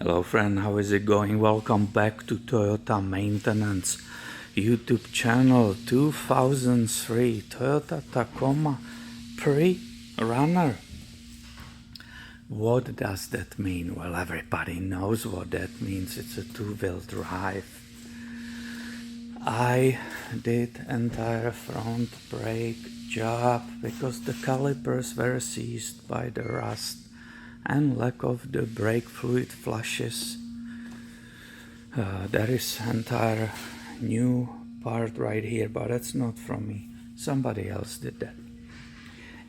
Hello friend, how is it going? Welcome back to Toyota Maintenance YouTube channel. 2003 Toyota Tacoma pre-runner. What does that mean? Well, everybody knows what that means. It's a two-wheel drive. I did entire front brake job because the calipers were seized by the rust and lack of the brake fluid flushes. There is entire new part right here, but that's not from me. Somebody else did that.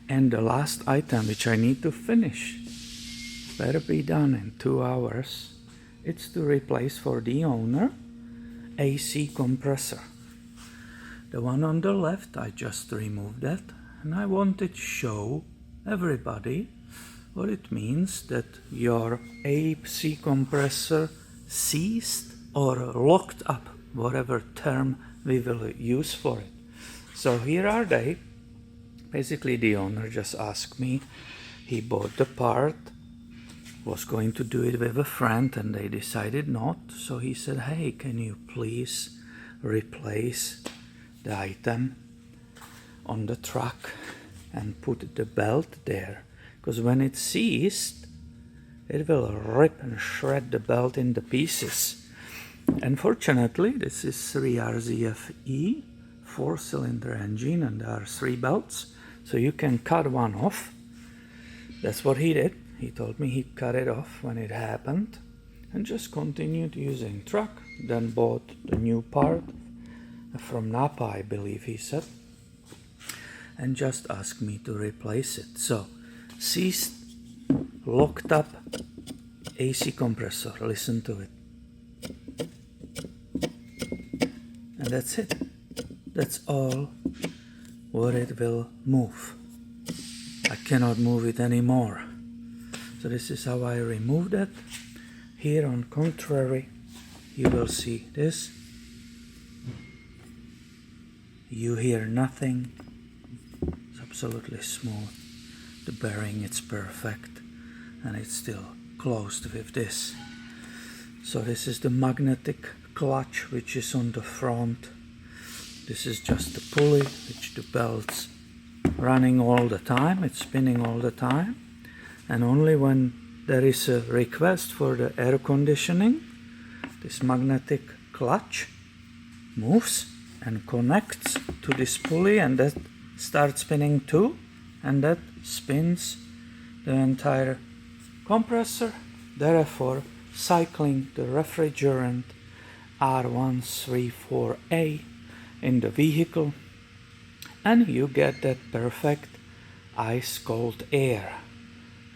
And the last item which I need to finish, better be done in 2 hours, it's to replace for the owner AC compressor. The one on the left, I just removed that, and I wanted to show everybody what it means that your AC compressor seized or locked up, whatever term we will use for it. So here are they. Basically the owner just asked me, he bought the part, was going to do it with a friend and they decided not. So he said, hey, can you please replace the item on the truck and put the belt there? Because when it's seized, it will rip and shred the belt into pieces. Unfortunately, this is 3RZFE 4-cylinder engine and there are 3 belts, so you can cut one off. That's what he did. He told me he cut it off when it happened and just continued using truck, then bought the new part from NAPA, I believe he said, and just asked me to replace it. So seized, locked up AC compressor, listen to it. And that's it. That's all what it will move. I cannot move it anymore. So this is how I remove that. Here on contrary, you will see this. You hear nothing. It's absolutely smooth. The bearing, it's perfect, and it's still closed with this. So this is the magnetic clutch which is on the front. This is just the pulley which the belt's running all the time, it's spinning all the time, and only when there is a request for the air conditioning, this magnetic clutch moves and connects to this pulley, and that starts spinning too, and that spins the entire compressor, therefore cycling the refrigerant R134a in the vehicle, and you get that perfect ice cold air.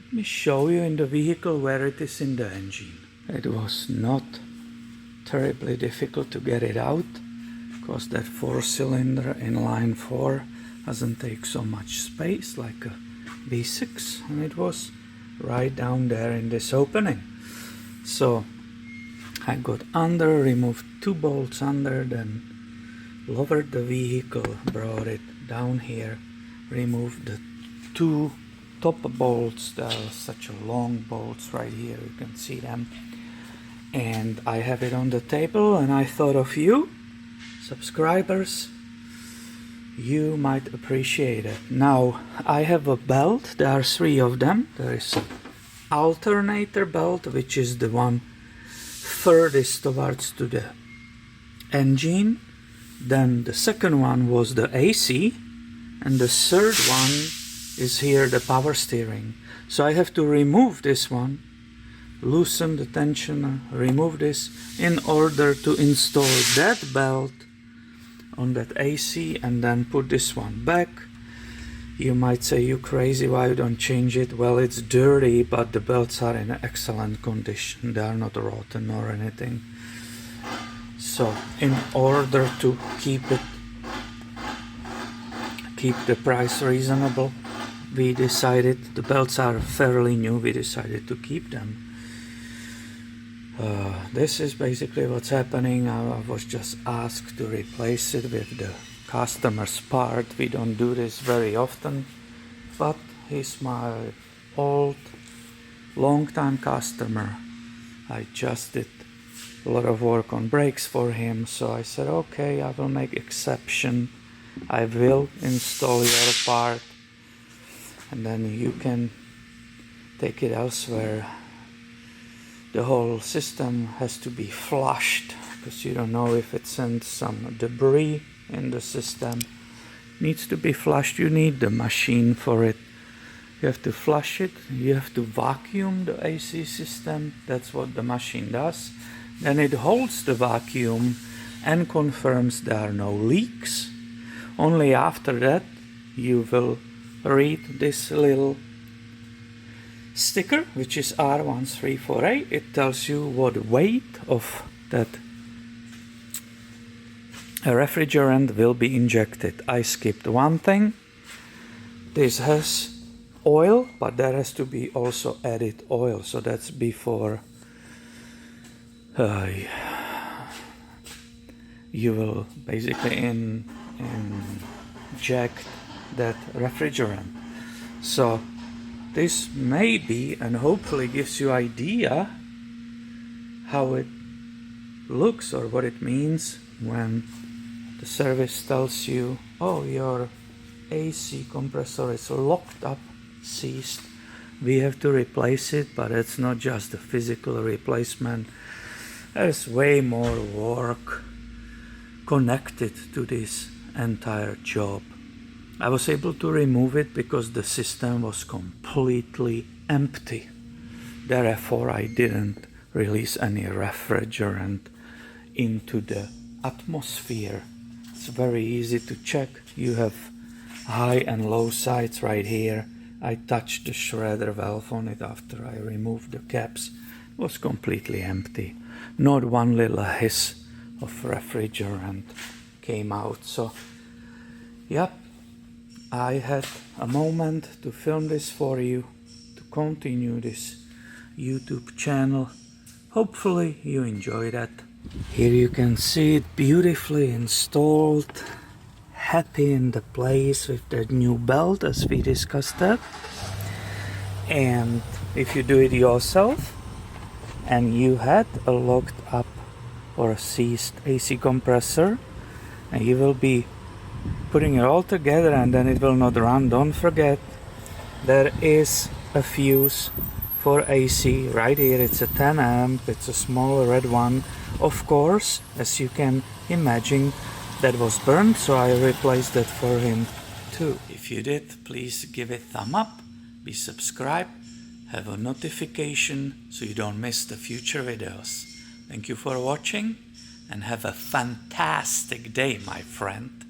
Let me show you in the vehicle where it is in the engine. It was not terribly difficult to get it out because that 4-cylinder inline 4 doesn't take so much space like a V6, and it was right down there in this opening. So I got under, removed 2 bolts under, then lowered the vehicle, brought it down here, removed the 2 top bolts. There are such long bolts right here, you can see them, and I have it on the table, and I thought of you subscribers. You might appreciate it. Now I have a belt, there are 3 of them. There is an alternator belt, which is the one furthest towards to the engine. Then the second one was the AC, and the third one is here, the power steering. So I have to remove this one, loosen the tensioner, remove this in order to install that belt on that AC, and then put this one back. You might say, you crazy, why you don't change it? Well, it's dirty, but the belts are in excellent condition. They are not rotten or anything. So in order to keep the price reasonable, we decided, the belts are fairly new, we decided to keep them. This is basically what's happening. I was just asked to replace it with the customer's part. We don't do this very often, but he's my old long-time customer. I just did a lot of work on brakes for him, so I said, okay, I will make exception. I will install your part, and then you can take it elsewhere. The whole system has to be flushed, because you don't know if it sends some debris in the system. It needs to be flushed. You need the machine for it. You have to flush it. You have to vacuum the AC system. That's what the machine does. Then it holds the vacuum and confirms there are no leaks. Only after that you will read this little sticker, which is R134a. It tells you what weight of that refrigerant will be injected. I skipped one thing. This has oil, but there has to be also added oil, so that's before you will basically inject that refrigerant. So this may be, and hopefully gives you idea how it looks or what it means when the service tells you, oh, your AC compressor is locked up, seized, we have to replace it. But it's not just a physical replacement. There's way more work connected to this entire job. I was able to remove it because the system was completely empty. Therefore, I didn't release any refrigerant into the atmosphere. It's very easy to check. You have high and low sides right here. I touched the shredder valve on it after I removed the caps. It was completely empty. Not one little hiss of refrigerant came out. So, yep, I had a moment to film this for you, to continue this YouTube channel. Hopefully you enjoy that. Here you can see it beautifully installed, happy in the place with the new belt as we discussed that. And if you do it yourself and you had a locked up or a seized AC compressor, and you will be putting it all together and then it will not run, don't forget there is a fuse for AC right here. It's a 10 amp, it's a small red one. Of course, as you can imagine, that was burned, so I replaced that for him too. If you did, please give it a thumb up, be subscribed, have a notification so you don't miss the future videos. Thank you for watching and have a fantastic day, my friend.